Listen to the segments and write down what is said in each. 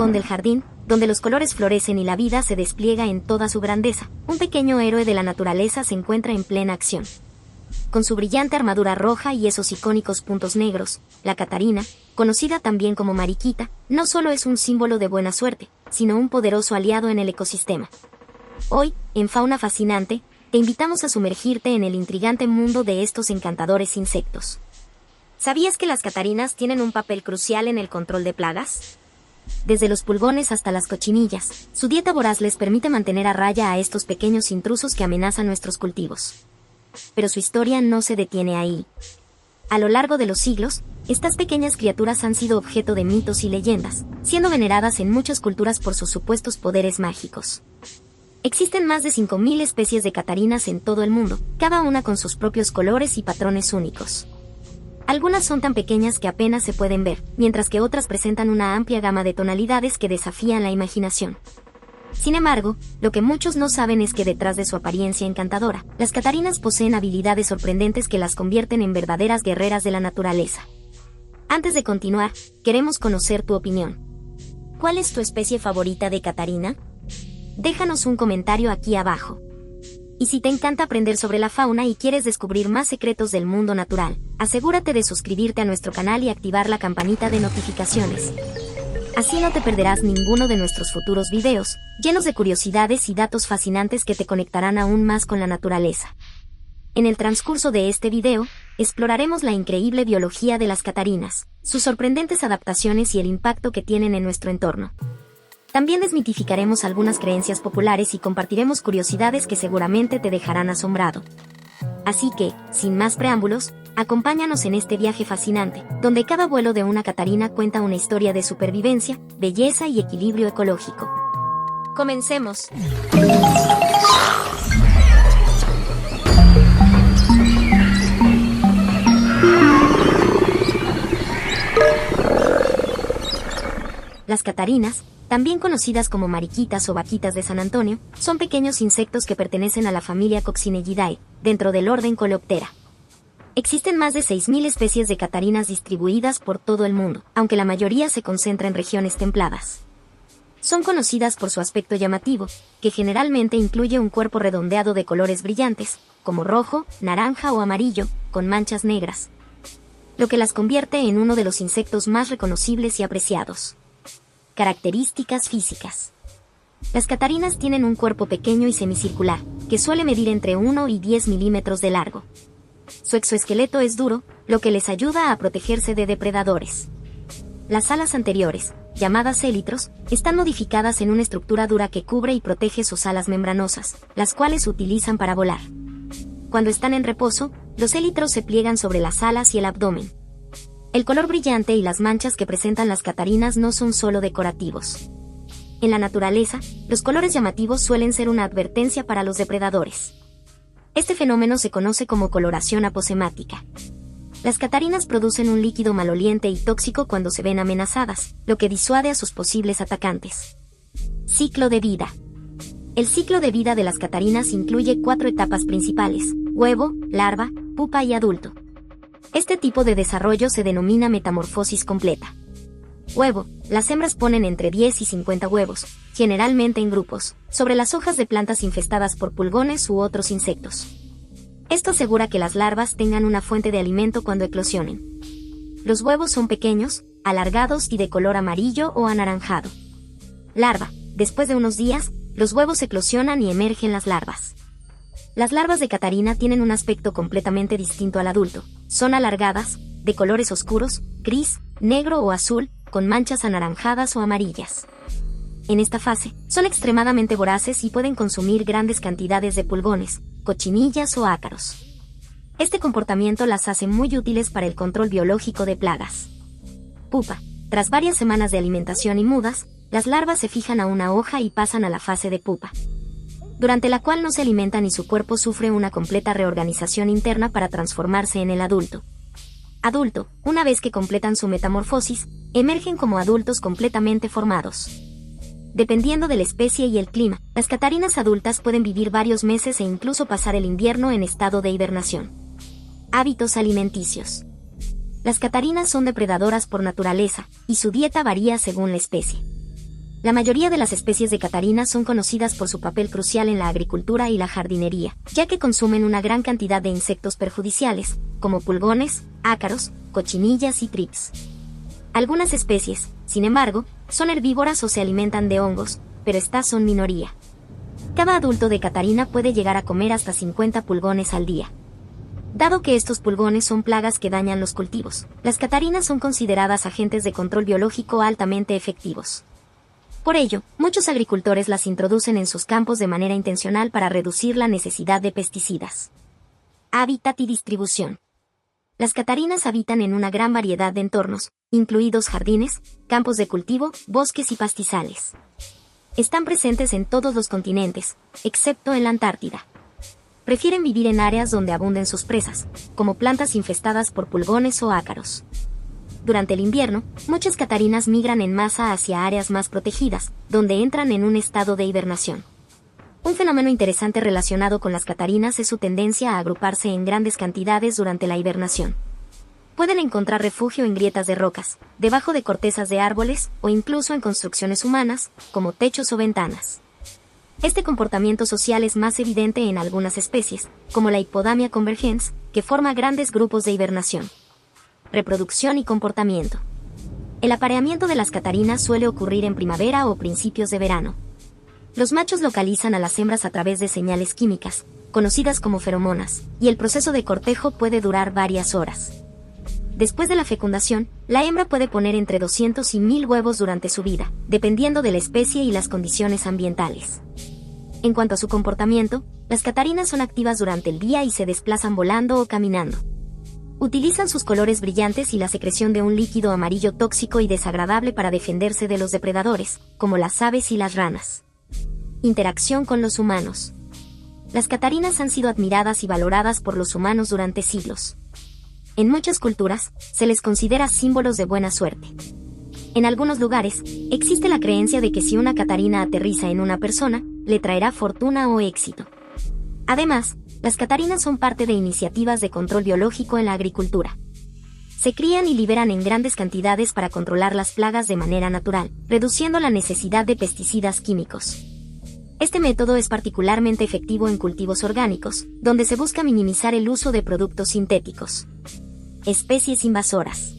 rincón del jardín, donde los colores florecen y la vida se despliega en toda su grandeza, un pequeño héroe de la naturaleza se encuentra en plena acción. Con su brillante armadura roja y esos icónicos puntos negros, la Catarina, conocida también como Mariquita, no solo es un símbolo de buena suerte, sino un poderoso aliado en el ecosistema. Hoy, en Fauna Fascinante, te invitamos a sumergirte en el intrigante mundo de estos encantadores insectos. ¿Sabías que las catarinas tienen un papel crucial en el control de plagas? Desde los pulgones hasta las cochinillas, su dieta voraz les permite mantener a raya a estos pequeños intrusos que amenazan nuestros cultivos. Pero su historia no se detiene ahí. A lo largo de los siglos, estas pequeñas criaturas han sido objeto de mitos y leyendas, siendo veneradas en muchas culturas por sus supuestos poderes mágicos. Existen más de 5.000 especies de catarinas en todo el mundo, cada una con sus propios colores y patrones únicos. Algunas son tan pequeñas que apenas se pueden ver, mientras que otras presentan una amplia gama de tonalidades que desafían la imaginación. Sin embargo, lo que muchos no saben es que detrás de su apariencia encantadora, las catarinas poseen habilidades sorprendentes que las convierten en verdaderas guerreras de la naturaleza. Antes de continuar, queremos conocer tu opinión. ¿Cuál es tu especie favorita de catarina? Déjanos un comentario aquí abajo. Y si te encanta aprender sobre la fauna y quieres descubrir más secretos del mundo natural, asegúrate de suscribirte a nuestro canal y activar la campanita de notificaciones. Así no te perderás ninguno de nuestros futuros videos, llenos de curiosidades y datos fascinantes que te conectarán aún más con la naturaleza. En el transcurso de este video, exploraremos la increíble biología de las catarinas, sus sorprendentes adaptaciones y el impacto que tienen en nuestro entorno. También desmitificaremos algunas creencias populares y compartiremos curiosidades que seguramente te dejarán asombrado. Así que, sin más preámbulos, acompáñanos en este viaje fascinante, donde cada vuelo de una catarina cuenta una historia de supervivencia, belleza y equilibrio ecológico. ¡Comencemos! Las catarinas, también conocidas como mariquitas o vaquitas de San Antonio, son pequeños insectos que pertenecen a la familia Coccinellidae, dentro del orden Coleoptera. Existen más de 6.000 especies de catarinas distribuidas por todo el mundo, aunque la mayoría se concentra en regiones templadas. Son conocidas por su aspecto llamativo, que generalmente incluye un cuerpo redondeado de colores brillantes, como rojo, naranja o amarillo, con manchas negras, lo que las convierte en uno de los insectos más reconocibles y apreciados. Características físicas. Las catarinas tienen un cuerpo pequeño y semicircular, que suele medir entre 1 y 10 milímetros de largo. Su exoesqueleto es duro, lo que les ayuda a protegerse de depredadores. Las alas anteriores, llamadas élitros, están modificadas en una estructura dura que cubre y protege sus alas membranosas, las cuales utilizan para volar. Cuando están en reposo, los élitros se pliegan sobre las alas y el abdomen. El color brillante y las manchas que presentan las catarinas no son solo decorativos. En la naturaleza, los colores llamativos suelen ser una advertencia para los depredadores. Este fenómeno se conoce como coloración aposemática. Las catarinas producen un líquido maloliente y tóxico cuando se ven amenazadas, lo que disuade a sus posibles atacantes. Ciclo de vida. El ciclo de vida de las catarinas incluye 4 etapas principales: huevo, larva, pupa y adulto. Este tipo de desarrollo se denomina metamorfosis completa. Huevo. Las hembras ponen entre 10 y 50 huevos, generalmente en grupos, sobre las hojas de plantas infestadas por pulgones u otros insectos. Esto asegura que las larvas tengan una fuente de alimento cuando eclosionen. Los huevos son pequeños, alargados y de color amarillo o anaranjado. Larva. Después de unos días, los huevos eclosionan y emergen las larvas. Las larvas de catarina tienen un aspecto completamente distinto al adulto. Son alargadas, de colores oscuros, gris, negro o azul, con manchas anaranjadas o amarillas. En esta fase, son extremadamente voraces y pueden consumir grandes cantidades de pulgones, cochinillas o ácaros. Este comportamiento las hace muy útiles para el control biológico de plagas. Pupa. Tras varias semanas de alimentación y mudas, las larvas se fijan a una hoja y pasan a la fase de pupa, durante la cual no se alimentan y su cuerpo sufre una completa reorganización interna para transformarse en el adulto. Adulto. Una vez que completan su metamorfosis, emergen como adultos completamente formados. Dependiendo de la especie y el clima, las catarinas adultas pueden vivir varios meses e incluso pasar el invierno en estado de hibernación. Hábitos alimenticios. Las catarinas son depredadoras por naturaleza, y su dieta varía según la especie. La mayoría de las especies de catarinas son conocidas por su papel crucial en la agricultura y la jardinería, ya que consumen una gran cantidad de insectos perjudiciales, como pulgones, ácaros, cochinillas y trips. Algunas especies, sin embargo, son herbívoras o se alimentan de hongos, pero estas son minoría. Cada adulto de catarina puede llegar a comer hasta 50 pulgones al día. Dado que estos pulgones son plagas que dañan los cultivos, las catarinas son consideradas agentes de control biológico altamente efectivos. Por ello, muchos agricultores las introducen en sus campos de manera intencional para reducir la necesidad de pesticidas. Hábitat y distribución. Las catarinas habitan en una gran variedad de entornos, incluidos jardines, campos de cultivo, bosques y pastizales. Están presentes en todos los continentes, excepto en la Antártida. Prefieren vivir en áreas donde abunden sus presas, como plantas infestadas por pulgones o ácaros. Durante el invierno, muchas catarinas migran en masa hacia áreas más protegidas, donde entran en un estado de hibernación. Un fenómeno interesante relacionado con las catarinas es su tendencia a agruparse en grandes cantidades durante la hibernación. Pueden encontrar refugio en grietas de rocas, debajo de cortezas de árboles o incluso en construcciones humanas, como techos o ventanas. Este comportamiento social es más evidente en algunas especies, como la Hippodamia convergens, que forma grandes grupos de hibernación. Reproducción y comportamiento. El apareamiento de las catarinas suele ocurrir en primavera o principios de verano. Los machos localizan a las hembras a través de señales químicas, conocidas como feromonas, y el proceso de cortejo puede durar varias horas. Después de la fecundación, la hembra puede poner entre 200 y 1000 huevos durante su vida, dependiendo de la especie y las condiciones ambientales. En cuanto a su comportamiento, las catarinas son activas durante el día y se desplazan volando o caminando. Utilizan sus colores brillantes y la secreción de un líquido amarillo tóxico y desagradable para defenderse de los depredadores, como las aves y las ranas. Interacción con los humanos. Las catarinas han sido admiradas y valoradas por los humanos durante siglos. En muchas culturas, se les considera símbolos de buena suerte. En algunos lugares, existe la creencia de que si una catarina aterriza en una persona, le traerá fortuna o éxito. Además, las catarinas son parte de iniciativas de control biológico en la agricultura. Se crían y liberan en grandes cantidades para controlar las plagas de manera natural, reduciendo la necesidad de pesticidas químicos. Este método es particularmente efectivo en cultivos orgánicos, donde se busca minimizar el uso de productos sintéticos. Especies invasoras.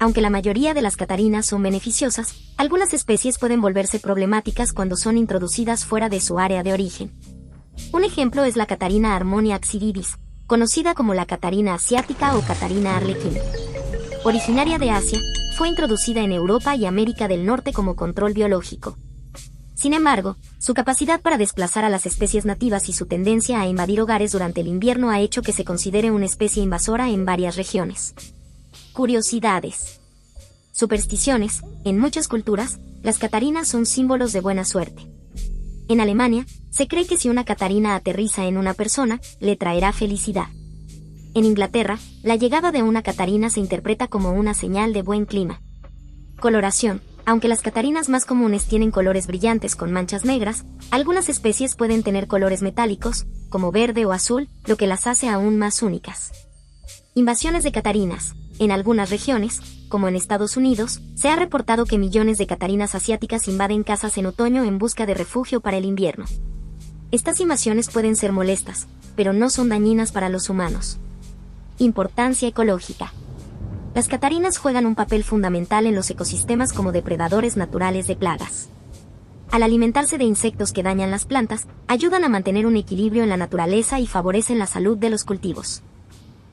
Aunque la mayoría de las catarinas son beneficiosas, algunas especies pueden volverse problemáticas cuando son introducidas fuera de su área de origen. Un ejemplo es la Catarina harmonia axididis, conocida como la catarina asiática o catarina arlequín. Originaria de Asia, fue introducida en Europa y América del Norte como control biológico. Sin embargo, su capacidad para desplazar a las especies nativas y su tendencia a invadir hogares durante el invierno ha hecho que se considere una especie invasora en varias regiones. Curiosidades. Supersticiones. En muchas culturas, las catarinas son símbolos de buena suerte. En Alemania, se cree que si una catarina aterriza en una persona, le traerá felicidad. En Inglaterra, la llegada de una catarina se interpreta como una señal de buen clima. Coloración. Aunque las catarinas más comunes tienen colores brillantes con manchas negras, algunas especies pueden tener colores metálicos, como verde o azul, lo que las hace aún más únicas. Invasiones de catarinas. En algunas regiones, como en Estados Unidos, se ha reportado que millones de catarinas asiáticas invaden casas en otoño en busca de refugio para el invierno. Estas invasiones pueden ser molestas, pero no son dañinas para los humanos. Importancia ecológica. Las catarinas juegan un papel fundamental en los ecosistemas como depredadores naturales de plagas. Al alimentarse de insectos que dañan las plantas, ayudan a mantener un equilibrio en la naturaleza y favorecen la salud de los cultivos.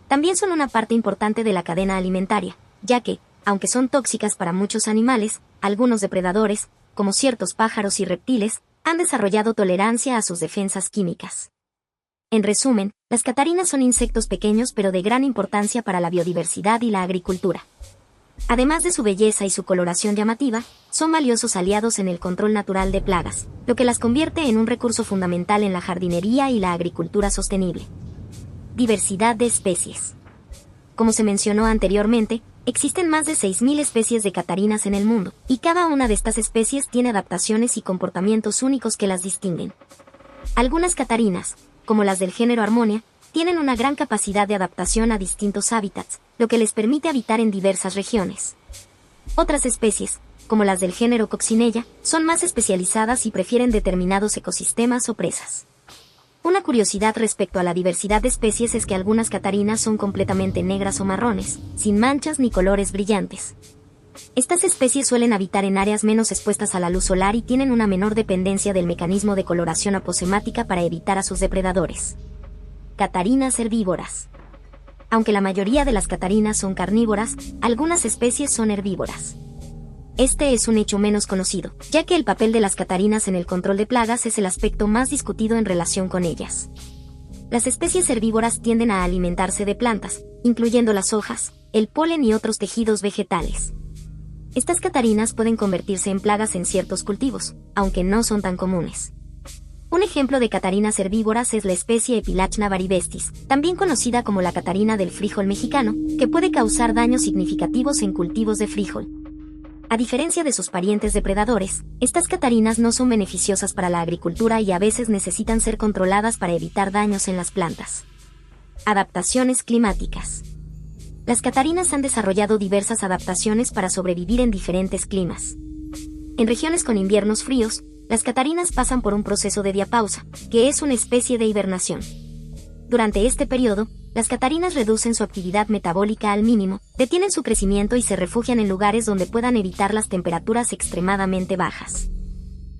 También son una parte importante de la cadena alimentaria, ya que, aunque son tóxicas para muchos animales, algunos depredadores, como ciertos pájaros y reptiles, han desarrollado tolerancia a sus defensas químicas. En resumen, las catarinas son insectos pequeños pero de gran importancia para la biodiversidad y la agricultura. Además de su belleza y su coloración llamativa, son valiosos aliados en el control natural de plagas, lo que las convierte en un recurso fundamental en la jardinería y la agricultura sostenible. Diversidad de especies. Como se mencionó anteriormente, existen más de 6000 especies de catarinas en el mundo, y cada una de estas especies tiene adaptaciones y comportamientos únicos que las distinguen. Algunas catarinas, como las del género Harmonia, tienen una gran capacidad de adaptación a distintos hábitats, lo que les permite habitar en diversas regiones. Otras especies, como las del género Coccinella, son más especializadas y prefieren determinados ecosistemas o presas. Una curiosidad respecto a la diversidad de especies es que algunas catarinas son completamente negras o marrones, sin manchas ni colores brillantes. Estas especies suelen habitar en áreas menos expuestas a la luz solar y tienen una menor dependencia del mecanismo de coloración aposemática para evitar a sus depredadores. Catarinas herbívoras. Aunque la mayoría de las catarinas son carnívoras, algunas especies son herbívoras. Este es un hecho menos conocido, ya que el papel de las catarinas en el control de plagas es el aspecto más discutido en relación con ellas. Las especies herbívoras tienden a alimentarse de plantas, incluyendo las hojas, el polen y otros tejidos vegetales. Estas catarinas pueden convertirse en plagas en ciertos cultivos, aunque no son tan comunes. Un ejemplo de catarinas herbívoras es la especie Epilachna varibestis, también conocida como la catarina del frijol mexicano, que puede causar daños significativos en cultivos de frijol. A diferencia de sus parientes depredadores, estas catarinas no son beneficiosas para la agricultura y a veces necesitan ser controladas para evitar daños en las plantas. Adaptaciones climáticas. Las catarinas han desarrollado diversas adaptaciones para sobrevivir en diferentes climas. En regiones con inviernos fríos, las catarinas pasan por un proceso de diapausa, que es una especie de hibernación. Durante este periodo, las catarinas reducen su actividad metabólica al mínimo, detienen su crecimiento y se refugian en lugares donde puedan evitar las temperaturas extremadamente bajas.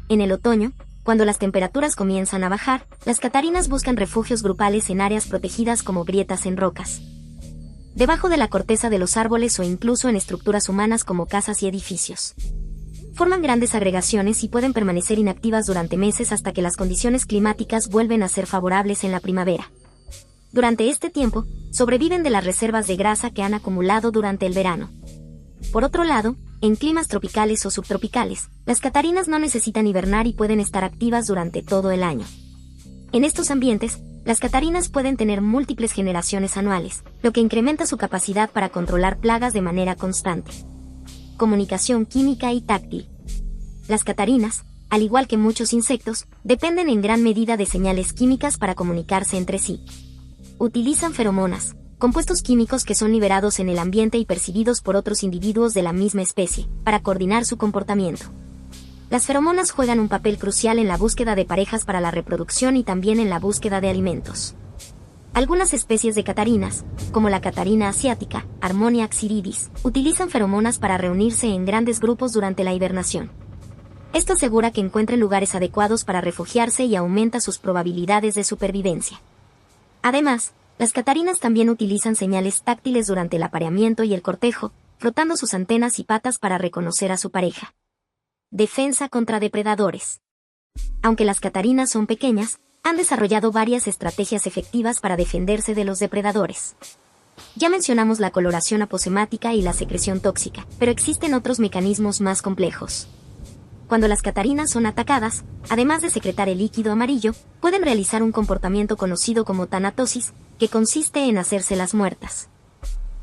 En el otoño, cuando las temperaturas comienzan a bajar, las catarinas buscan refugios grupales en áreas protegidas como grietas en rocas, debajo de la corteza de los árboles o incluso en estructuras humanas como casas y edificios. Forman grandes agregaciones y pueden permanecer inactivas durante meses hasta que las condiciones climáticas vuelven a ser favorables en la primavera. Durante este tiempo, sobreviven de las reservas de grasa que han acumulado durante el verano. Por otro lado, en climas tropicales o subtropicales, las catarinas no necesitan hibernar y pueden estar activas durante todo el año. En estos ambientes, las catarinas pueden tener múltiples generaciones anuales, lo que incrementa su capacidad para controlar plagas de manera constante. Comunicación química y táctil. Las catarinas, al igual que muchos insectos, dependen en gran medida de señales químicas para comunicarse entre sí. Utilizan feromonas, compuestos químicos que son liberados en el ambiente y percibidos por otros individuos de la misma especie, para coordinar su comportamiento. Las feromonas juegan un papel crucial en la búsqueda de parejas para la reproducción y también en la búsqueda de alimentos. Algunas especies de catarinas, como la catarina asiática, Harmonia xyridis, utilizan feromonas para reunirse en grandes grupos durante la hibernación. Esto asegura que encuentren lugares adecuados para refugiarse y aumenta sus probabilidades de supervivencia. Además, las catarinas también utilizan señales táctiles durante el apareamiento y el cortejo, frotando sus antenas y patas para reconocer a su pareja. Defensa contra depredadores. Aunque las catarinas son pequeñas, han desarrollado varias estrategias efectivas para defenderse de los depredadores. Ya mencionamos la coloración aposemática y la secreción tóxica, pero existen otros mecanismos más complejos. Cuando las catarinas son atacadas, además de secretar el líquido amarillo, pueden realizar un comportamiento conocido como tanatosis, que consiste en hacérselas muertas.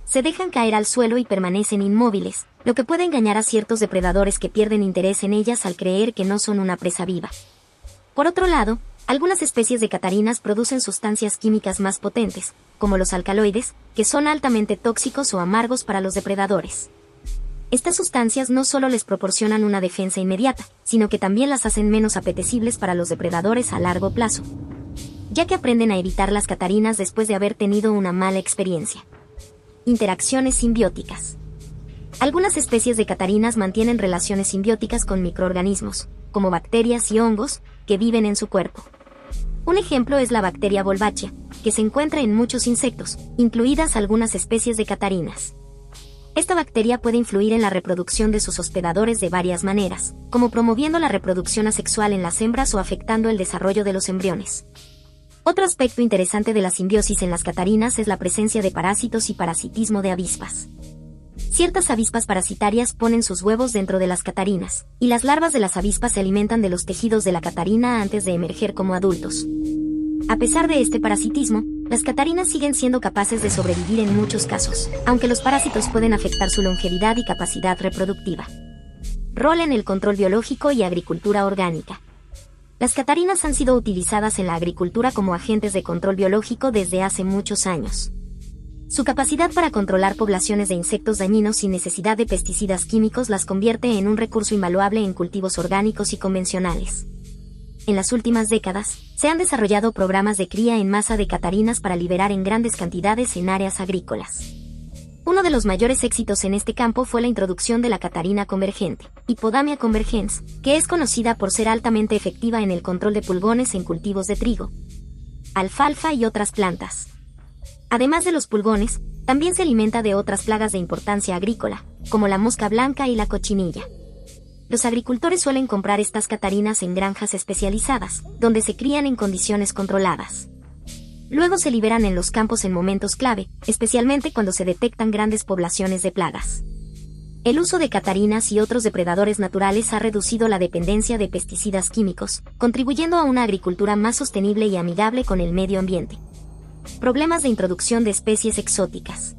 Se dejan caer al suelo y permanecen inmóviles, lo que puede engañar a ciertos depredadores que pierden interés en ellas al creer que no son una presa viva. Por otro lado, algunas especies de catarinas producen sustancias químicas más potentes, como los alcaloides, que son altamente tóxicos o amargos para los depredadores. Estas sustancias no solo les proporcionan una defensa inmediata, sino que también las hacen menos apetecibles para los depredadores a largo plazo, ya que aprenden a evitar las catarinas después de haber tenido una mala experiencia. Interacciones simbióticas. Algunas especies de catarinas mantienen relaciones simbióticas con microorganismos, como bacterias y hongos, que viven en su cuerpo. Un ejemplo es la bacteria Wolbachia, que se encuentra en muchos insectos, incluidas algunas especies de catarinas. Esta bacteria puede influir en la reproducción de sus hospedadores de varias maneras, como promoviendo la reproducción asexual en las hembras o afectando el desarrollo de los embriones. Otro aspecto interesante de la simbiosis en las catarinas es la presencia de parásitos y parasitismo de avispas. Ciertas avispas parasitarias ponen sus huevos dentro de las catarinas, y las larvas de las avispas se alimentan de los tejidos de la catarina antes de emerger como adultos. A pesar de este parasitismo, las catarinas siguen siendo capaces de sobrevivir en muchos casos, aunque los parásitos pueden afectar su longevidad y capacidad reproductiva. Rol en el control biológico y agricultura orgánica. Las catarinas han sido utilizadas en la agricultura como agentes de control biológico desde hace muchos años. Su capacidad para controlar poblaciones de insectos dañinos sin necesidad de pesticidas químicos las convierte en un recurso invaluable en cultivos orgánicos y convencionales. En las últimas décadas, se han desarrollado programas de cría en masa de catarinas para liberar en grandes cantidades en áreas agrícolas. Uno de los mayores éxitos en este campo fue la introducción de la catarina convergente, Hippodamia convergens, que es conocida por ser altamente efectiva en el control de pulgones en cultivos de trigo, alfalfa y otras plantas. Además de los pulgones, también se alimenta de otras plagas de importancia agrícola, como la mosca blanca y la cochinilla. Los agricultores suelen comprar estas catarinas en granjas especializadas, donde se crían en condiciones controladas. Luego se liberan en los campos en momentos clave, especialmente cuando se detectan grandes poblaciones de plagas. El uso de catarinas y otros depredadores naturales ha reducido la dependencia de pesticidas químicos, contribuyendo a una agricultura más sostenible y amigable con el medio ambiente. Problemas de introducción de especies exóticas.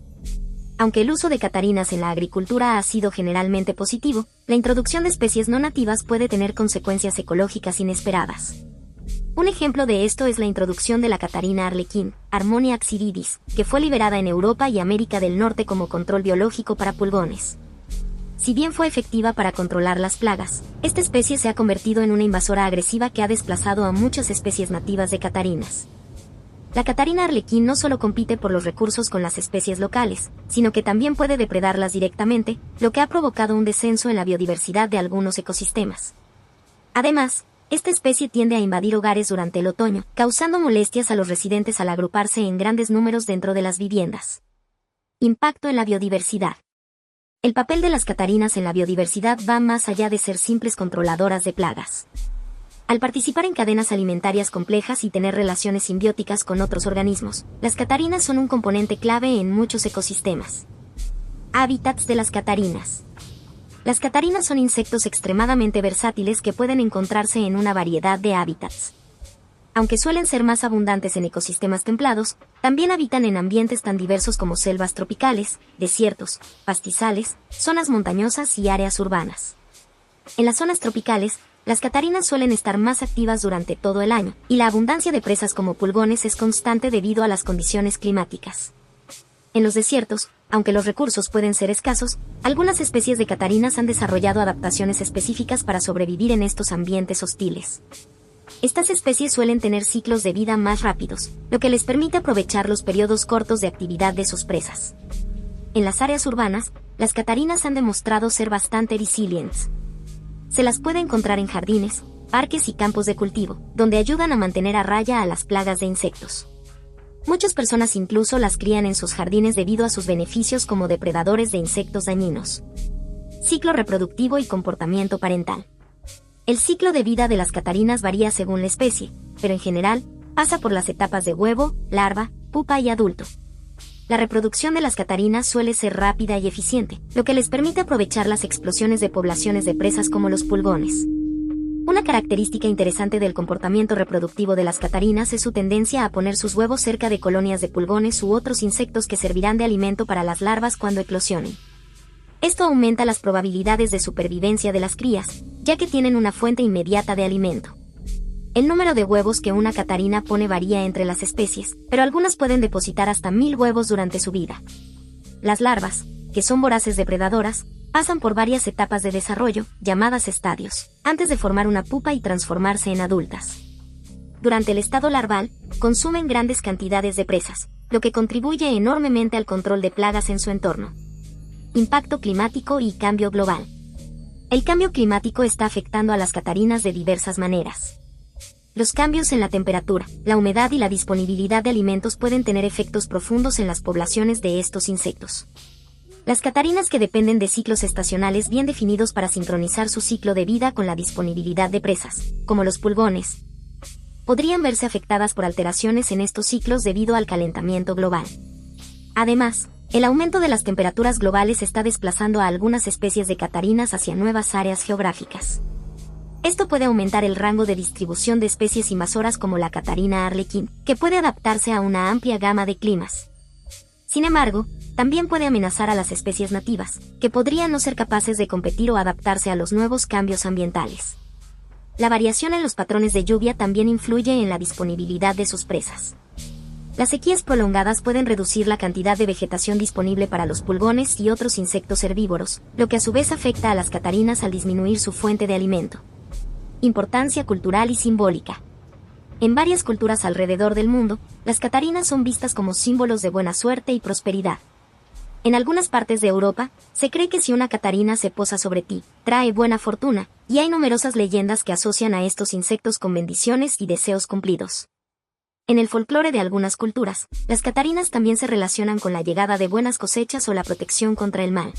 Aunque el uso de catarinas en la agricultura ha sido generalmente positivo, la introducción de especies no nativas puede tener consecuencias ecológicas inesperadas. Un ejemplo de esto es la introducción de la catarina arlequín, Harmonia axididis, que fue liberada en Europa y América del Norte como control biológico para pulgones. Si bien fue efectiva para controlar las plagas, esta especie se ha convertido en una invasora agresiva que ha desplazado a muchas especies nativas de catarinas. La catarina arlequín no solo compite por los recursos con las especies locales, sino que también puede depredarlas directamente, lo que ha provocado un descenso en la biodiversidad de algunos ecosistemas. Además, esta especie tiende a invadir hogares durante el otoño, causando molestias a los residentes al agruparse en grandes números dentro de las viviendas. Impacto en la biodiversidad. El papel de las catarinas en la biodiversidad va más allá de ser simples controladoras de plagas. Al participar en cadenas alimentarias complejas y tener relaciones simbióticas con otros organismos, las catarinas son un componente clave en muchos ecosistemas. Hábitats de las catarinas. Las catarinas son insectos extremadamente versátiles que pueden encontrarse en una variedad de hábitats. Aunque suelen ser más abundantes en ecosistemas templados, también habitan en ambientes tan diversos como selvas tropicales, desiertos, pastizales, zonas montañosas y áreas urbanas. En las zonas tropicales, las catarinas suelen estar más activas durante todo el año, y la abundancia de presas como pulgones es constante debido a las condiciones climáticas. En los desiertos, aunque los recursos pueden ser escasos, algunas especies de catarinas han desarrollado adaptaciones específicas para sobrevivir en estos ambientes hostiles. Estas especies suelen tener ciclos de vida más rápidos, lo que les permite aprovechar los periodos cortos de actividad de sus presas. En las áreas urbanas, las catarinas han demostrado ser bastante resilientes. Se las puede encontrar en jardines, parques y campos de cultivo, donde ayudan a mantener a raya a las plagas de insectos. Muchas personas incluso las crían en sus jardines debido a sus beneficios como depredadores de insectos dañinos. Ciclo reproductivo y comportamiento parental. El ciclo de vida de las catarinas varía según la especie, pero en general, pasa por las etapas de huevo, larva, pupa y adulto. La reproducción de las catarinas suele ser rápida y eficiente, lo que les permite aprovechar las explosiones de poblaciones de presas como los pulgones. Una característica interesante del comportamiento reproductivo de las catarinas es su tendencia a poner sus huevos cerca de colonias de pulgones u otros insectos que servirán de alimento para las larvas cuando eclosionen. Esto aumenta las probabilidades de supervivencia de las crías, ya que tienen una fuente inmediata de alimento. El número de huevos que una catarina pone varía entre las especies, pero algunas pueden depositar hasta 1000 huevos durante su vida. Las larvas, que son voraces depredadoras, pasan por varias etapas de desarrollo, llamadas estadios, antes de formar una pupa y transformarse en adultas. Durante el estado larval, consumen grandes cantidades de presas, lo que contribuye enormemente al control de plagas en su entorno. Impacto climático y cambio global. El cambio climático está afectando a las catarinas de diversas maneras. Los cambios en la temperatura, la humedad y la disponibilidad de alimentos pueden tener efectos profundos en las poblaciones de estos insectos. Las catarinas que dependen de ciclos estacionales bien definidos para sincronizar su ciclo de vida con la disponibilidad de presas, como los pulgones, podrían verse afectadas por alteraciones en estos ciclos debido al calentamiento global. Además, el aumento de las temperaturas globales está desplazando a algunas especies de catarinas hacia nuevas áreas geográficas. Esto puede aumentar el rango de distribución de especies invasoras como la catarina arlequín, que puede adaptarse a una amplia gama de climas. Sin embargo, también puede amenazar a las especies nativas, que podrían no ser capaces de competir o adaptarse a los nuevos cambios ambientales. La variación en los patrones de lluvia también influye en la disponibilidad de sus presas. Las sequías prolongadas pueden reducir la cantidad de vegetación disponible para los pulgones y otros insectos herbívoros, lo que a su vez afecta a las catarinas al disminuir su fuente de alimento. Importancia cultural y simbólica. En varias culturas alrededor del mundo, las catarinas son vistas como símbolos de buena suerte y prosperidad. En algunas partes de Europa, se cree que si una catarina se posa sobre ti, trae buena fortuna, y hay numerosas leyendas que asocian a estos insectos con bendiciones y deseos cumplidos. En el folclore de algunas culturas, las catarinas también se relacionan con la llegada de buenas cosechas o la protección contra el mal.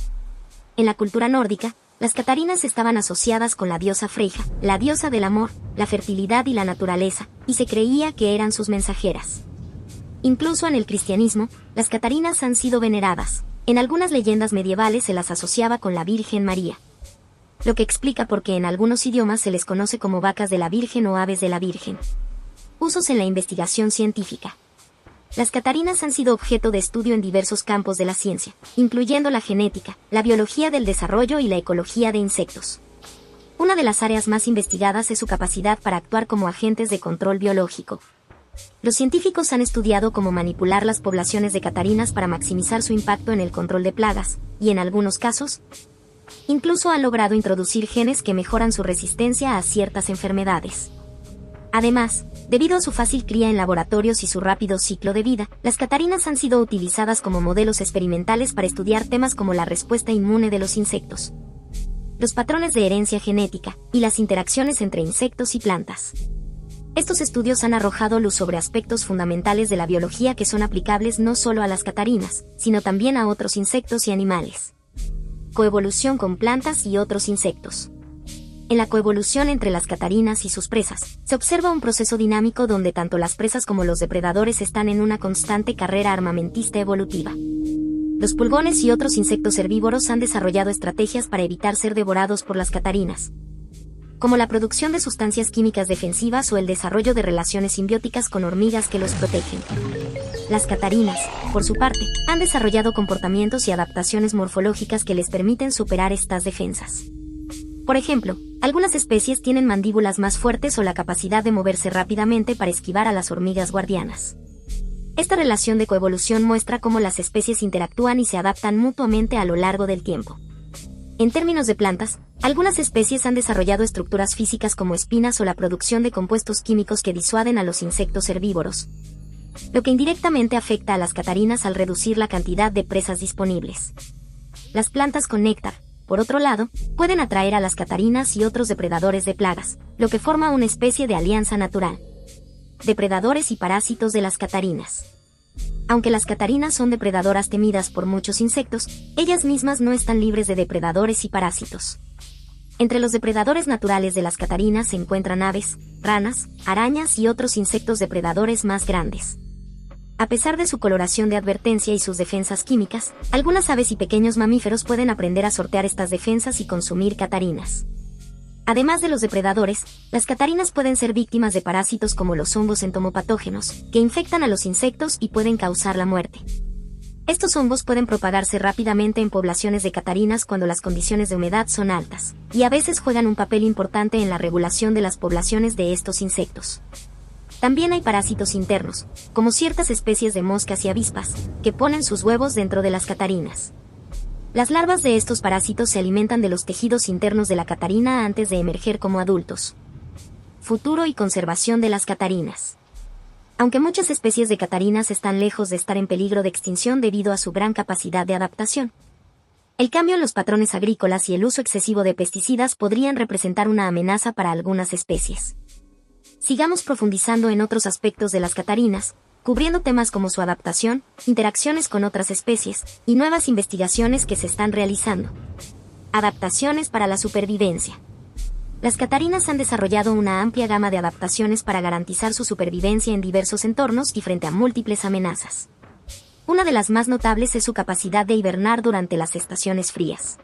En la cultura nórdica, las catarinas estaban asociadas con la diosa Freyja, la diosa del amor, la fertilidad y la naturaleza, y se creía que eran sus mensajeras. Incluso en el cristianismo, las catarinas han sido veneradas. En algunas leyendas medievales se las asociaba con la Virgen María, lo que explica por qué en algunos idiomas se les conoce como vacas de la Virgen o aves de la Virgen. Usos en la investigación científica. Las catarinas han sido objeto de estudio en diversos campos de la ciencia, incluyendo la genética, la biología del desarrollo y la ecología de insectos. Una de las áreas más investigadas es su capacidad para actuar como agentes de control biológico. Los científicos han estudiado cómo manipular las poblaciones de catarinas para maximizar su impacto en el control de plagas, y en algunos casos, incluso han logrado introducir genes que mejoran su resistencia a ciertas enfermedades. Además, debido a su fácil cría en laboratorios y su rápido ciclo de vida, las catarinas han sido utilizadas como modelos experimentales para estudiar temas como la respuesta inmune de los insectos, los patrones de herencia genética y las interacciones entre insectos y plantas. Estos estudios han arrojado luz sobre aspectos fundamentales de la biología que son aplicables no solo a las catarinas, sino también a otros insectos y animales. Coevolución con plantas y otros insectos. En la coevolución entre las catarinas y sus presas, se observa un proceso dinámico donde tanto las presas como los depredadores están en una constante carrera armamentista evolutiva. Los pulgones y otros insectos herbívoros han desarrollado estrategias para evitar ser devorados por las catarinas, como la producción de sustancias químicas defensivas o el desarrollo de relaciones simbióticas con hormigas que los protegen. Las catarinas, por su parte, han desarrollado comportamientos y adaptaciones morfológicas que les permiten superar estas defensas. Por ejemplo, algunas especies tienen mandíbulas más fuertes o la capacidad de moverse rápidamente para esquivar a las hormigas guardianas. Esta relación de coevolución muestra cómo las especies interactúan y se adaptan mutuamente a lo largo del tiempo. En términos de plantas, algunas especies han desarrollado estructuras físicas como espinas o la producción de compuestos químicos que disuaden a los insectos herbívoros, lo que indirectamente afecta a las catarinas al reducir la cantidad de presas disponibles. Las plantas con néctar, por otro lado, pueden atraer a las catarinas y otros depredadores de plagas, lo que forma una especie de alianza natural. Depredadores y parásitos de las catarinas. Aunque las catarinas son depredadoras temidas por muchos insectos, ellas mismas no están libres de depredadores y parásitos. Entre los depredadores naturales de las catarinas se encuentran aves, ranas, arañas y otros insectos depredadores más grandes. A pesar de su coloración de advertencia y sus defensas químicas, algunas aves y pequeños mamíferos pueden aprender a sortear estas defensas y consumir catarinas. Además de los depredadores, las catarinas pueden ser víctimas de parásitos como los hongos entomopatógenos, que infectan a los insectos y pueden causar la muerte. Estos hongos pueden propagarse rápidamente en poblaciones de catarinas cuando las condiciones de humedad son altas, y a veces juegan un papel importante en la regulación de las poblaciones de estos insectos. También hay parásitos internos, como ciertas especies de moscas y avispas, que ponen sus huevos dentro de las catarinas. Las larvas de estos parásitos se alimentan de los tejidos internos de la catarina antes de emerger como adultos. Futuro y conservación de las catarinas. Aunque muchas especies de catarinas están lejos de estar en peligro de extinción debido a su gran capacidad de adaptación, el cambio en los patrones agrícolas y el uso excesivo de pesticidas podrían representar una amenaza para algunas especies. Sigamos profundizando en otros aspectos de las catarinas, cubriendo temas como su adaptación, interacciones con otras especies, y nuevas investigaciones que se están realizando. Adaptaciones para la supervivencia. Las catarinas han desarrollado una amplia gama de adaptaciones para garantizar su supervivencia en diversos entornos y frente a múltiples amenazas. Una de las más notables es su capacidad de hibernar durante las estaciones frías.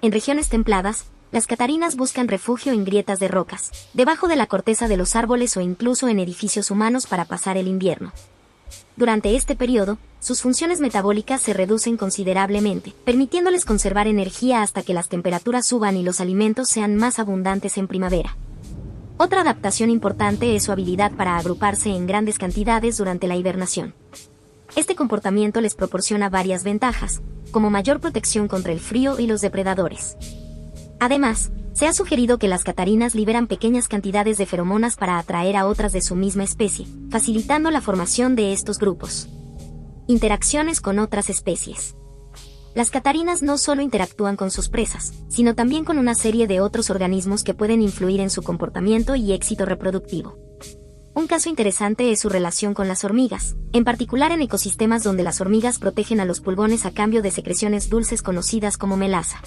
En regiones templadas, las catarinas buscan refugio en grietas de rocas, debajo de la corteza de los árboles o incluso en edificios humanos para pasar el invierno. Durante este periodo, sus funciones metabólicas se reducen considerablemente, permitiéndoles conservar energía hasta que las temperaturas suban y los alimentos sean más abundantes en primavera. Otra adaptación importante es su habilidad para agruparse en grandes cantidades durante la hibernación. Este comportamiento les proporciona varias ventajas, como mayor protección contra el frío y los depredadores. Además, se ha sugerido que las catarinas liberan pequeñas cantidades de feromonas para atraer a otras de su misma especie, facilitando la formación de estos grupos. Interacciones con otras especies. Las catarinas no solo interactúan con sus presas, sino también con una serie de otros organismos que pueden influir en su comportamiento y éxito reproductivo. Un caso interesante es su relación con las hormigas, en particular en ecosistemas donde las hormigas protegen a los pulgones a cambio de secreciones dulces conocidas como melaza.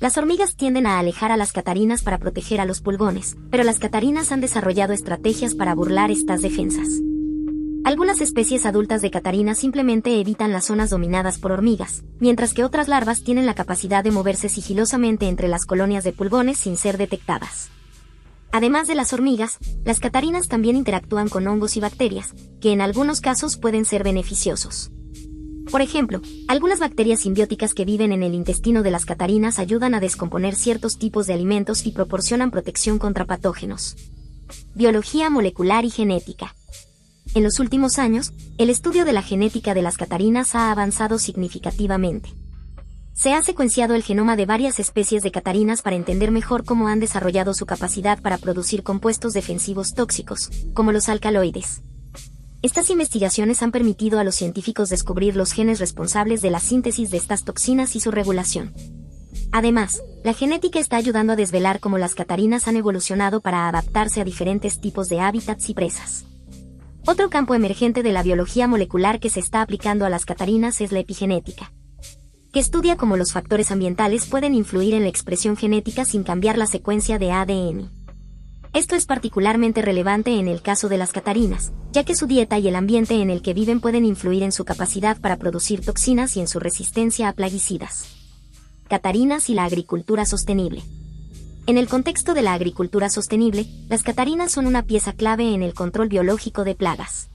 Las hormigas tienden a alejar a las catarinas para proteger a los pulgones, pero las catarinas han desarrollado estrategias para burlar estas defensas. Algunas especies adultas de catarinas simplemente evitan las zonas dominadas por hormigas, mientras que otras larvas tienen la capacidad de moverse sigilosamente entre las colonias de pulgones sin ser detectadas. Además de las hormigas, las catarinas también interactúan con hongos y bacterias, que en algunos casos pueden ser beneficiosos. Por ejemplo, algunas bacterias simbióticas que viven en el intestino de las catarinas ayudan a descomponer ciertos tipos de alimentos y proporcionan protección contra patógenos. Biología molecular y genética. En los últimos años, el estudio de la genética de las catarinas ha avanzado significativamente. Se ha secuenciado el genoma de varias especies de catarinas para entender mejor cómo han desarrollado su capacidad para producir compuestos defensivos tóxicos, como los alcaloides. Estas investigaciones han permitido a los científicos descubrir los genes responsables de la síntesis de estas toxinas y su regulación. Además, la genética está ayudando a desvelar cómo las catarinas han evolucionado para adaptarse a diferentes tipos de hábitats y presas. Otro campo emergente de la biología molecular que se está aplicando a las catarinas es la epigenética, que estudia cómo los factores ambientales pueden influir en la expresión genética sin cambiar la secuencia de ADN. Esto es particularmente relevante en el caso de las catarinas, ya que su dieta y el ambiente en el que viven pueden influir en su capacidad para producir toxinas y en su resistencia a plaguicidas. Catarinas y la agricultura sostenible. En el contexto de la agricultura sostenible, las catarinas son una pieza clave en el control biológico de plagas.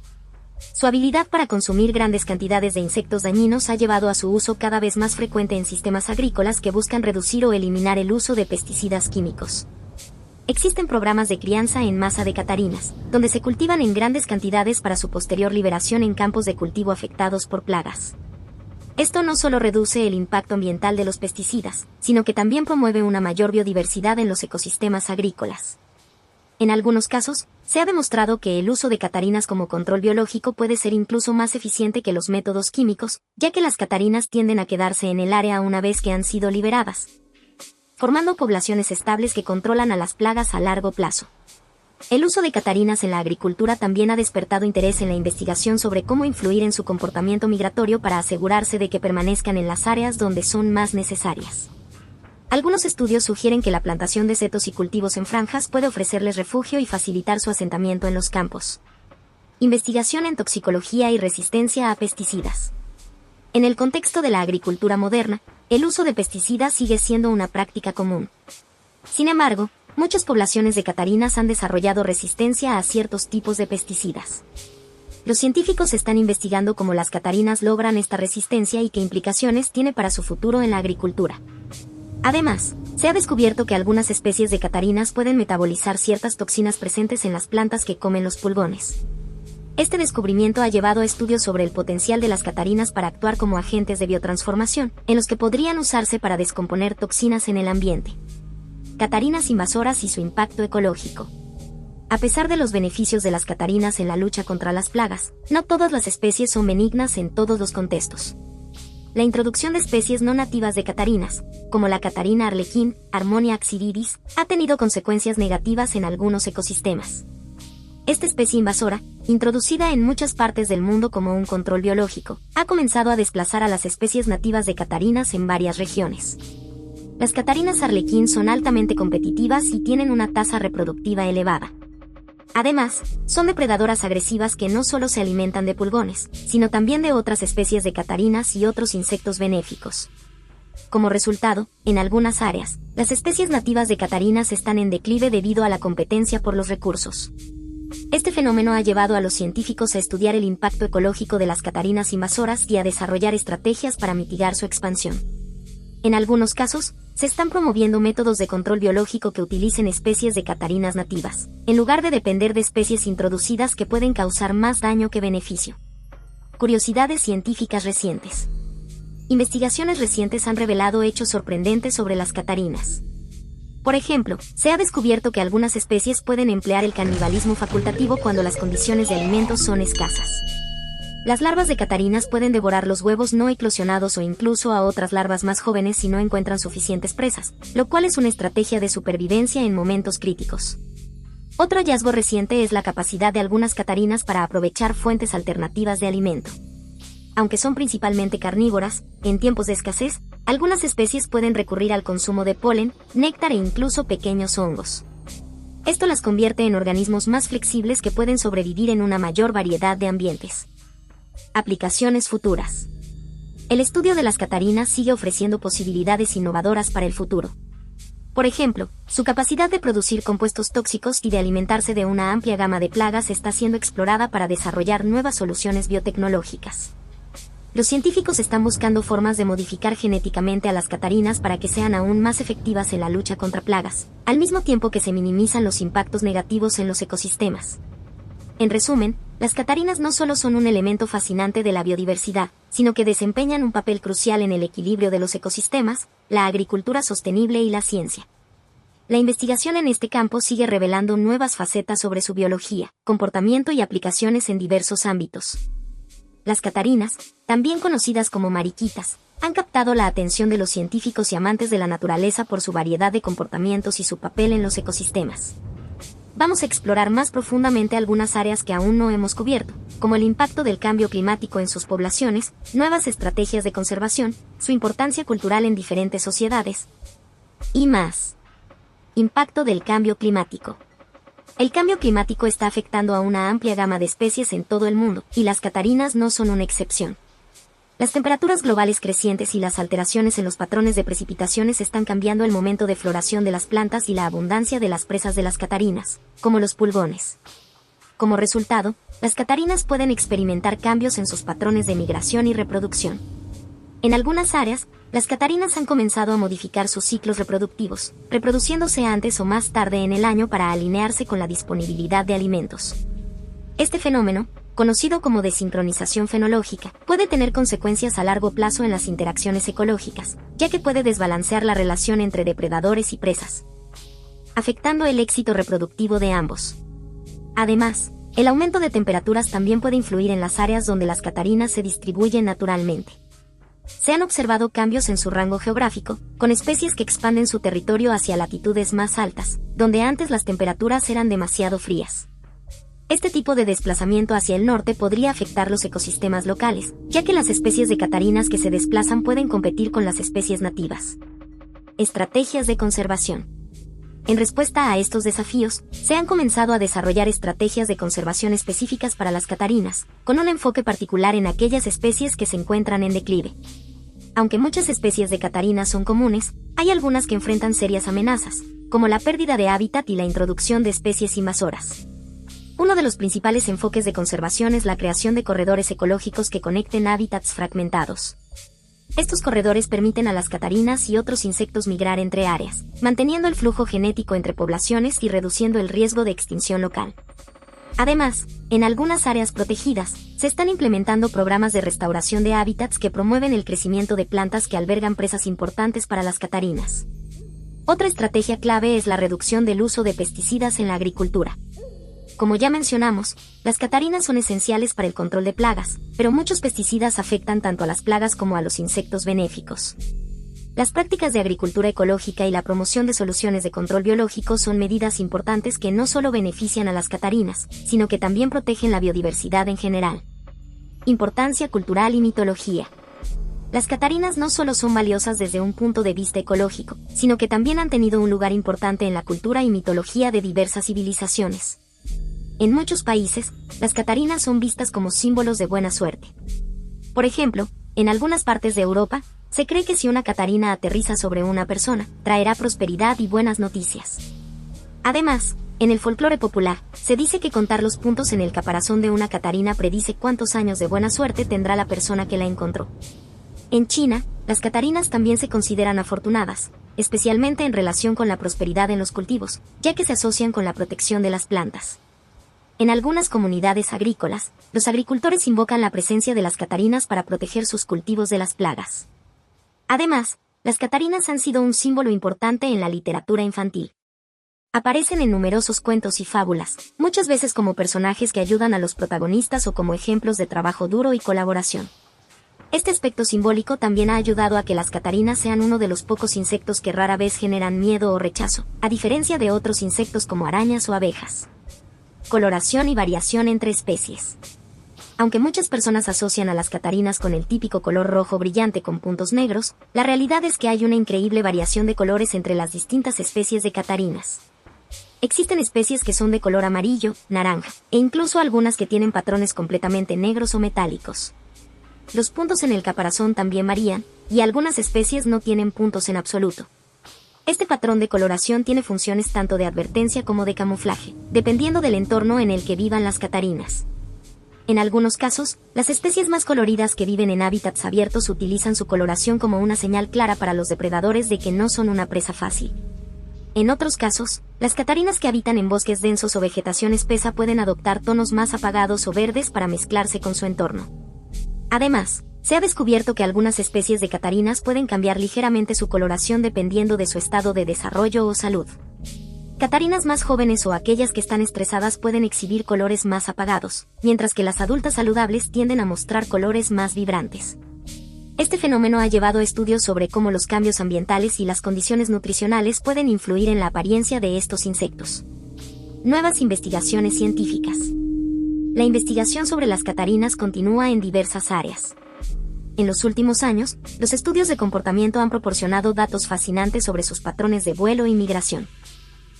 Su habilidad para consumir grandes cantidades de insectos dañinos ha llevado a su uso cada vez más frecuente en sistemas agrícolas que buscan reducir o eliminar el uso de pesticidas químicos. Existen programas de crianza en masa de catarinas, donde se cultivan en grandes cantidades para su posterior liberación en campos de cultivo afectados por plagas. Esto no solo reduce el impacto ambiental de los pesticidas, sino que también promueve una mayor biodiversidad en los ecosistemas agrícolas. En algunos casos, se ha demostrado que el uso de catarinas como control biológico puede ser incluso más eficiente que los métodos químicos, ya que las catarinas tienden a quedarse en el área una vez que han sido liberadas, formando poblaciones estables que controlan a las plagas a largo plazo. El uso de catarinas en la agricultura también ha despertado interés en la investigación sobre cómo influir en su comportamiento migratorio para asegurarse de que permanezcan en las áreas donde son más necesarias. Algunos estudios sugieren que la plantación de setos y cultivos en franjas puede ofrecerles refugio y facilitar su asentamiento en los campos. Investigación en toxicología y resistencia a pesticidas. En el contexto de la agricultura moderna, el uso de pesticidas sigue siendo una práctica común. Sin embargo, muchas poblaciones de catarinas han desarrollado resistencia a ciertos tipos de pesticidas. Los científicos están investigando cómo las catarinas logran esta resistencia y qué implicaciones tiene para su futuro en la agricultura. Además, se ha descubierto que algunas especies de catarinas pueden metabolizar ciertas toxinas presentes en las plantas que comen los pulgones. Este descubrimiento ha llevado a estudios sobre el potencial de las catarinas para actuar como agentes de biotransformación, en los que podrían usarse para descomponer toxinas en el ambiente. Catarinas invasoras y su impacto ecológico. A pesar de los beneficios de las catarinas en la lucha contra las plagas, no todas las especies son benignas en todos los contextos. La introducción de especies no nativas de catarinas, como la catarina arlequín, Harmonia axillidis, ha tenido consecuencias negativas en algunos ecosistemas. Esta especie invasora, introducida en muchas partes del mundo como un control biológico, ha comenzado a desplazar a las especies nativas de catarinas en varias regiones. Las catarinas arlequín son altamente competitivas y tienen una tasa reproductiva elevada. Además, son depredadoras agresivas que no solo se alimentan de pulgones, sino también de otras especies de catarinas y otros insectos benéficos. Como resultado, en algunas áreas, las especies nativas de catarinas están en declive debido a la competencia por los recursos. Este fenómeno ha llevado a los científicos a estudiar el impacto ecológico de las catarinas invasoras y a desarrollar estrategias para mitigar su expansión. En algunos casos, se están promoviendo métodos de control biológico que utilicen especies de catarinas nativas, en lugar de depender de especies introducidas que pueden causar más daño que beneficio. Curiosidades científicas recientes. Investigaciones recientes han revelado hechos sorprendentes sobre las catarinas. Por ejemplo, se ha descubierto que algunas especies pueden emplear el canibalismo facultativo cuando las condiciones de alimentos son escasas. Las larvas de catarinas pueden devorar los huevos no eclosionados o incluso a otras larvas más jóvenes si no encuentran suficientes presas, lo cual es una estrategia de supervivencia en momentos críticos. Otro hallazgo reciente es la capacidad de algunas catarinas para aprovechar fuentes alternativas de alimento. Aunque son principalmente carnívoras, en tiempos de escasez, algunas especies pueden recurrir al consumo de polen, néctar e incluso pequeños hongos. Esto las convierte en organismos más flexibles que pueden sobrevivir en una mayor variedad de ambientes. Aplicaciones futuras. El estudio de las catarinas sigue ofreciendo posibilidades innovadoras para el futuro. Por ejemplo, su capacidad de producir compuestos tóxicos y de alimentarse de una amplia gama de plagas está siendo explorada para desarrollar nuevas soluciones biotecnológicas. Los científicos están buscando formas de modificar genéticamente a las catarinas para que sean aún más efectivas en la lucha contra plagas, al mismo tiempo que se minimizan los impactos negativos en los ecosistemas. En resumen, las catarinas no solo son un elemento fascinante de la biodiversidad, sino que desempeñan un papel crucial en el equilibrio de los ecosistemas, la agricultura sostenible y la ciencia. La investigación en este campo sigue revelando nuevas facetas sobre su biología, comportamiento y aplicaciones en diversos ámbitos. Las catarinas, también conocidas como mariquitas, han captado la atención de los científicos y amantes de la naturaleza por su variedad de comportamientos y su papel en los ecosistemas. Vamos a explorar más profundamente algunas áreas que aún no hemos cubierto, como el impacto del cambio climático en sus poblaciones, nuevas estrategias de conservación, su importancia cultural en diferentes sociedades, y más. Impacto del cambio climático. El cambio climático está afectando a una amplia gama de especies en todo el mundo, y las catarinas no son una excepción. Las temperaturas globales crecientes y las alteraciones en los patrones de precipitaciones están cambiando el momento de floración de las plantas y la abundancia de las presas de las catarinas, como los pulgones. Como resultado, las catarinas pueden experimentar cambios en sus patrones de migración y reproducción. En algunas áreas, las catarinas han comenzado a modificar sus ciclos reproductivos, reproduciéndose antes o más tarde en el año para alinearse con la disponibilidad de alimentos. Este fenómeno, conocido como desincronización fenológica, puede tener consecuencias a largo plazo en las interacciones ecológicas, ya que puede desbalancear la relación entre depredadores y presas, afectando el éxito reproductivo de ambos. Además, el aumento de temperaturas también puede influir en las áreas donde las catarinas se distribuyen naturalmente. Se han observado cambios en su rango geográfico, con especies que expanden su territorio hacia latitudes más altas, donde antes las temperaturas eran demasiado frías. Este tipo de desplazamiento hacia el norte podría afectar los ecosistemas locales, ya que las especies de catarinas que se desplazan pueden competir con las especies nativas. Estrategias de conservación. En respuesta a estos desafíos, se han comenzado a desarrollar estrategias de conservación específicas para las catarinas, con un enfoque particular en aquellas especies que se encuentran en declive. Aunque muchas especies de catarinas son comunes, hay algunas que enfrentan serias amenazas, como la pérdida de hábitat y la introducción de especies invasoras. Uno de los principales enfoques de conservación es la creación de corredores ecológicos que conecten hábitats fragmentados. Estos corredores permiten a las catarinas y otros insectos migrar entre áreas, manteniendo el flujo genético entre poblaciones y reduciendo el riesgo de extinción local. Además, en algunas áreas protegidas, se están implementando programas de restauración de hábitats que promueven el crecimiento de plantas que albergan presas importantes para las catarinas. Otra estrategia clave es la reducción del uso de pesticidas en la agricultura. Como ya mencionamos, las catarinas son esenciales para el control de plagas, pero muchos pesticidas afectan tanto a las plagas como a los insectos benéficos. Las prácticas de agricultura ecológica y la promoción de soluciones de control biológico son medidas importantes que no solo benefician a las catarinas, sino que también protegen la biodiversidad en general. Importancia cultural y mitología. Las catarinas no solo son valiosas desde un punto de vista ecológico, sino que también han tenido un lugar importante en la cultura y mitología de diversas civilizaciones. En muchos países, las catarinas son vistas como símbolos de buena suerte. Por ejemplo, en algunas partes de Europa, se cree que si una catarina aterriza sobre una persona, traerá prosperidad y buenas noticias. Además, en el folclore popular, se dice que contar los puntos en el caparazón de una catarina predice cuántos años de buena suerte tendrá la persona que la encontró. En China, las catarinas también se consideran afortunadas, especialmente en relación con la prosperidad en los cultivos, ya que se asocian con la protección de las plantas. En algunas comunidades agrícolas, los agricultores invocan la presencia de las catarinas para proteger sus cultivos de las plagas. Además, las catarinas han sido un símbolo importante en la literatura infantil. Aparecen en numerosos cuentos y fábulas, muchas veces como personajes que ayudan a los protagonistas o como ejemplos de trabajo duro y colaboración. Este aspecto simbólico también ha ayudado a que las catarinas sean uno de los pocos insectos que rara vez generan miedo o rechazo, a diferencia de otros insectos como arañas o abejas. Coloración y variación entre especies. Aunque muchas personas asocian a las catarinas con el típico color rojo brillante con puntos negros, la realidad es que hay una increíble variación de colores entre las distintas especies de catarinas. Existen especies que son de color amarillo, naranja, e incluso algunas que tienen patrones completamente negros o metálicos. Los puntos en el caparazón también varían, y algunas especies no tienen puntos en absoluto. Este patrón de coloración tiene funciones tanto de advertencia como de camuflaje, dependiendo del entorno en el que vivan las catarinas. En algunos casos, las especies más coloridas que viven en hábitats abiertos utilizan su coloración como una señal clara para los depredadores de que no son una presa fácil. En otros casos, las catarinas que habitan en bosques densos o vegetación espesa pueden adoptar tonos más apagados o verdes para mezclarse con su entorno. Además, se ha descubierto que algunas especies de catarinas pueden cambiar ligeramente su coloración dependiendo de su estado de desarrollo o salud. Catarinas más jóvenes o aquellas que están estresadas pueden exhibir colores más apagados, mientras que las adultas saludables tienden a mostrar colores más vibrantes. Este fenómeno ha llevado a estudios sobre cómo los cambios ambientales y las condiciones nutricionales pueden influir en la apariencia de estos insectos. Nuevas investigaciones científicas. La investigación sobre las catarinas continúa en diversas áreas. En los últimos años, los estudios de comportamiento han proporcionado datos fascinantes sobre sus patrones de vuelo y migración.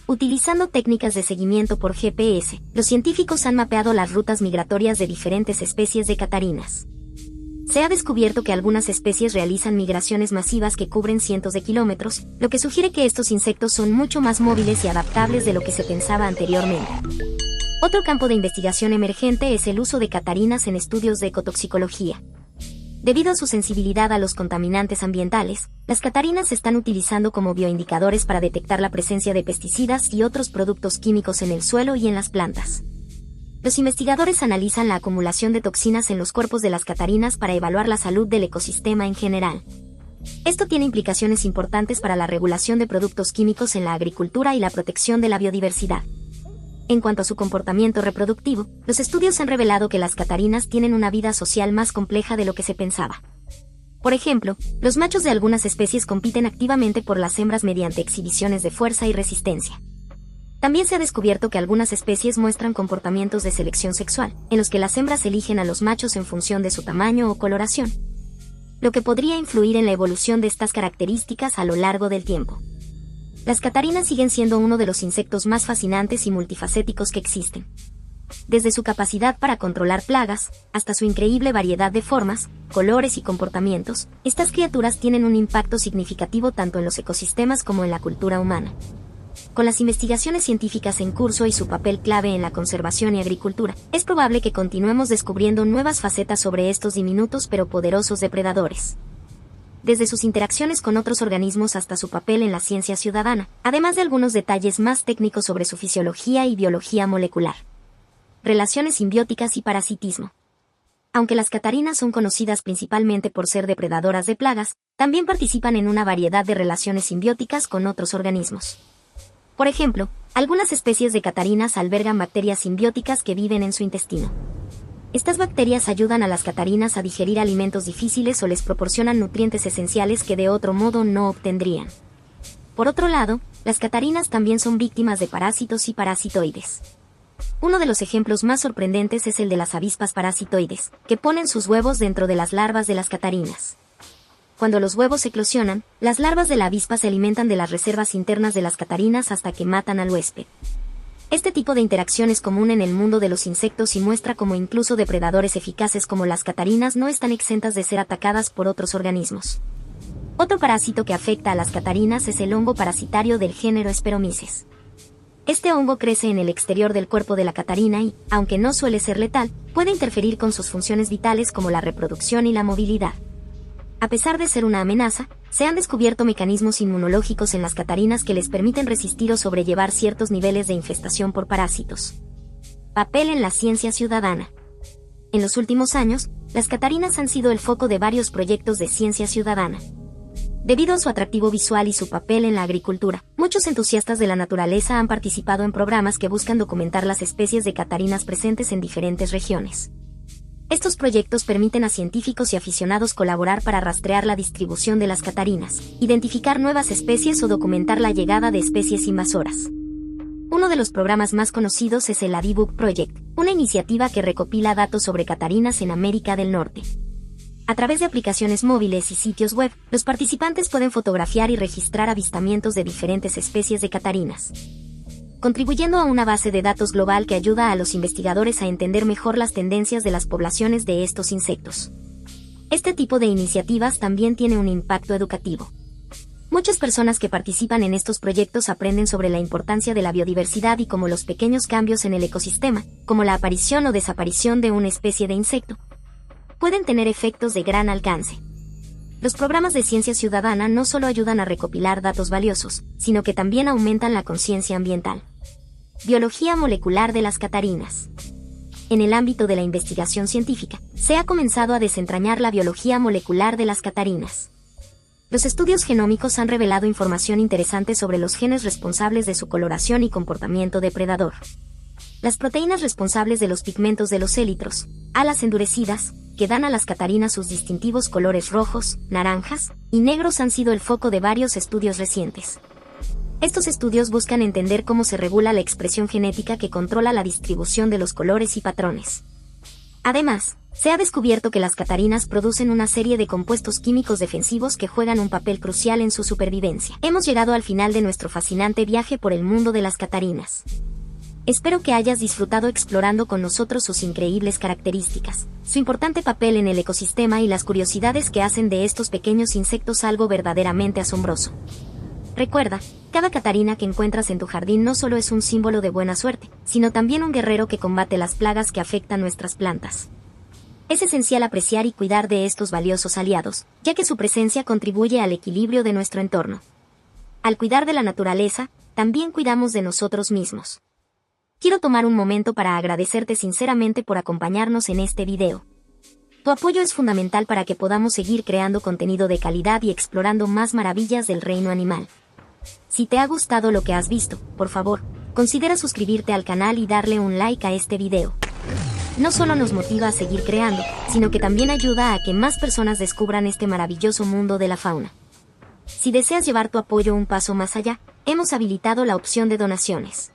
Utilizando técnicas de seguimiento por GPS, los científicos han mapeado las rutas migratorias de diferentes especies de catarinas. Se ha descubierto que algunas especies realizan migraciones masivas que cubren cientos de kilómetros, lo que sugiere que estos insectos son mucho más móviles y adaptables de lo que se pensaba anteriormente. Otro campo de investigación emergente es el uso de catarinas en estudios de ecotoxicología. Debido a su sensibilidad a los contaminantes ambientales, las catarinas se están utilizando como bioindicadores para detectar la presencia de pesticidas y otros productos químicos en el suelo y en las plantas. Los investigadores analizan la acumulación de toxinas en los cuerpos de las catarinas para evaluar la salud del ecosistema en general. Esto tiene implicaciones importantes para la regulación de productos químicos en la agricultura y la protección de la biodiversidad. En cuanto a su comportamiento reproductivo, los estudios han revelado que las catarinas tienen una vida social más compleja de lo que se pensaba. Por ejemplo, los machos de algunas especies compiten activamente por las hembras mediante exhibiciones de fuerza y resistencia. También se ha descubierto que algunas especies muestran comportamientos de selección sexual, en los que las hembras eligen a los machos en función de su tamaño o coloración, lo que podría influir en la evolución de estas características a lo largo del tiempo. Las catarinas siguen siendo uno de los insectos más fascinantes y multifacéticos que existen. Desde su capacidad para controlar plagas, hasta su increíble variedad de formas, colores y comportamientos, estas criaturas tienen un impacto significativo tanto en los ecosistemas como en la cultura humana. Con las investigaciones científicas en curso y su papel clave en la conservación y agricultura, es probable que continuemos descubriendo nuevas facetas sobre estos diminutos pero poderosos depredadores. Desde sus interacciones con otros organismos hasta su papel en la ciencia ciudadana, además de algunos detalles más técnicos sobre su fisiología y biología molecular. Relaciones simbióticas y parasitismo. Aunque las catarinas son conocidas principalmente por ser depredadoras de plagas, también participan en una variedad de relaciones simbióticas con otros organismos. Por ejemplo, algunas especies de catarinas albergan bacterias simbióticas que viven en su intestino. Estas bacterias ayudan a las catarinas a digerir alimentos difíciles o les proporcionan nutrientes esenciales que de otro modo no obtendrían. Por otro lado, las catarinas también son víctimas de parásitos y parasitoides. Uno de los ejemplos más sorprendentes es el de las avispas parasitoides, que ponen sus huevos dentro de las larvas de las catarinas. Cuando los huevos eclosionan, las larvas de la avispa se alimentan de las reservas internas de las catarinas hasta que matan al huésped. Este tipo de interacción es común en el mundo de los insectos y muestra cómo incluso depredadores eficaces como las catarinas no están exentas de ser atacadas por otros organismos. Otro parásito que afecta a las catarinas es el hongo parasitario del género Esperomyces. Este hongo crece en el exterior del cuerpo de la catarina y, aunque no suele ser letal, puede interferir con sus funciones vitales como la reproducción y la movilidad. A pesar de ser una amenaza, se han descubierto mecanismos inmunológicos en las catarinas que les permiten resistir o sobrellevar ciertos niveles de infestación por parásitos. Papel en la ciencia ciudadana. En los últimos años, las catarinas han sido el foco de varios proyectos de ciencia ciudadana. Debido a su atractivo visual y su papel en la agricultura, muchos entusiastas de la naturaleza han participado en programas que buscan documentar las especies de catarinas presentes en diferentes regiones. Estos proyectos permiten a científicos y aficionados colaborar para rastrear la distribución de las catarinas, identificar nuevas especies o documentar la llegada de especies invasoras. Uno de los programas más conocidos es el Ladybug Project, una iniciativa que recopila datos sobre catarinas en América del Norte. A través de aplicaciones móviles y sitios web, los participantes pueden fotografiar y registrar avistamientos de diferentes especies de catarinas, contribuyendo a una base de datos global que ayuda a los investigadores a entender mejor las tendencias de las poblaciones de estos insectos. Este tipo de iniciativas también tiene un impacto educativo. Muchas personas que participan en estos proyectos aprenden sobre la importancia de la biodiversidad y cómo los pequeños cambios en el ecosistema, como la aparición o desaparición de una especie de insecto, pueden tener efectos de gran alcance. Los programas de ciencia ciudadana no solo ayudan a recopilar datos valiosos, sino que también aumentan la conciencia ambiental. Biología molecular de las catarinas. En el ámbito de la investigación científica, se ha comenzado a desentrañar la biología molecular de las catarinas. Los estudios genómicos han revelado información interesante sobre los genes responsables de su coloración y comportamiento depredador. Las proteínas responsables de los pigmentos de los élitros, alas endurecidas, que dan a las catarinas sus distintivos colores rojos, naranjas y negros han sido el foco de varios estudios recientes. Estos estudios buscan entender cómo se regula la expresión genética que controla la distribución de los colores y patrones. Además, se ha descubierto que las catarinas producen una serie de compuestos químicos defensivos que juegan un papel crucial en su supervivencia. Hemos llegado al final de nuestro fascinante viaje por el mundo de las catarinas. Espero que hayas disfrutado explorando con nosotros sus increíbles características, su importante papel en el ecosistema y las curiosidades que hacen de estos pequeños insectos algo verdaderamente asombroso. Recuerda, cada catarina que encuentras en tu jardín no solo es un símbolo de buena suerte, sino también un guerrero que combate las plagas que afectan nuestras plantas. Es esencial apreciar y cuidar de estos valiosos aliados, ya que su presencia contribuye al equilibrio de nuestro entorno. Al cuidar de la naturaleza, también cuidamos de nosotros mismos. Quiero tomar un momento para agradecerte sinceramente por acompañarnos en este video. Tu apoyo es fundamental para que podamos seguir creando contenido de calidad y explorando más maravillas del reino animal. Si te ha gustado lo que has visto, por favor, considera suscribirte al canal y darle un like a este video. No solo nos motiva a seguir creando, sino que también ayuda a que más personas descubran este maravilloso mundo de la fauna. Si deseas llevar tu apoyo un paso más allá, hemos habilitado la opción de donaciones.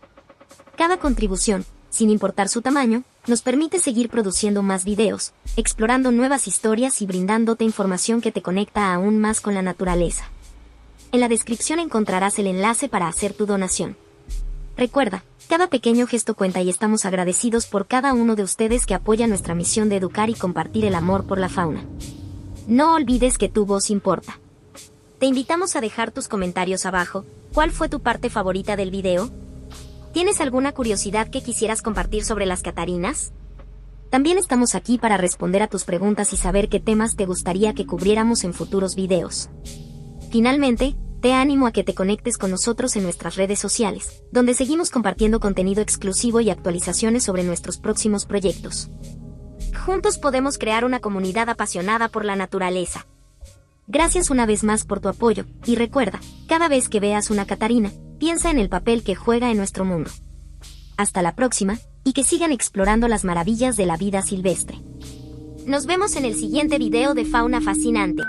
Cada contribución, sin importar su tamaño, nos permite seguir produciendo más videos, explorando nuevas historias y brindándote información que te conecta aún más con la naturaleza. En la descripción encontrarás el enlace para hacer tu donación. Recuerda, cada pequeño gesto cuenta y estamos agradecidos por cada uno de ustedes que apoya nuestra misión de educar y compartir el amor por la fauna. No olvides que tu voz importa. Te invitamos a dejar tus comentarios abajo. ¿Cuál fue tu parte favorita del video? ¿Tienes alguna curiosidad que quisieras compartir sobre las catarinas? También estamos aquí para responder a tus preguntas y saber qué temas te gustaría que cubriéramos en futuros videos. Finalmente, te animo a que te conectes con nosotros en nuestras redes sociales, donde seguimos compartiendo contenido exclusivo y actualizaciones sobre nuestros próximos proyectos. Juntos podemos crear una comunidad apasionada por la naturaleza. Gracias una vez más por tu apoyo, y recuerda, cada vez que veas una catarina, piensa en el papel que juega en nuestro mundo. Hasta la próxima, y que sigan explorando las maravillas de la vida silvestre. Nos vemos en el siguiente video de Fauna Fascinante.